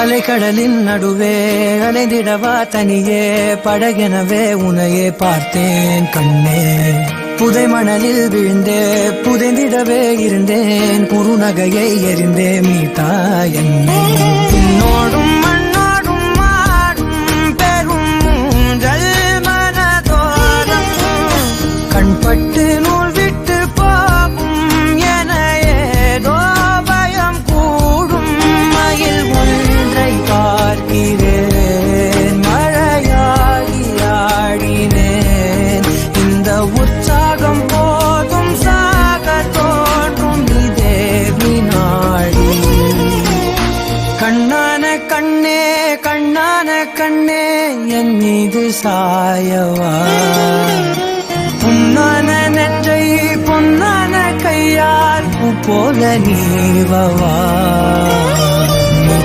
அலைக்கடலின் நடுவே அலைந்திடவா தனியே படகெனவே உனையே பார்த்தேன் கண்ணே. புதை மணலில் விழுந்தே புதைந்திடவே இருந்தேன் குறுநகையை எறிந்தே மீட்டா என்னை. உன்னோடும் மண்ணோடும் மாடும் பெரும் ஊஞ்சல் மனதோரம் கண்பட்டு நூல் விட்டு போகும் என ஏதோ பயம் கூடும். மயில் ஒன்றை பார்க்கிறேன் மழையாகி ஆடினேன். இந்த உற்சாகம் போதும் சாக தோன்றும் இதே வினாடி. கண்ணான கண்ணே கண்ணான கண்ணே என் மீது சாயவா. பொன்னான நெற்றை பொன்னான கையால் பூ போல நீவவா. நீ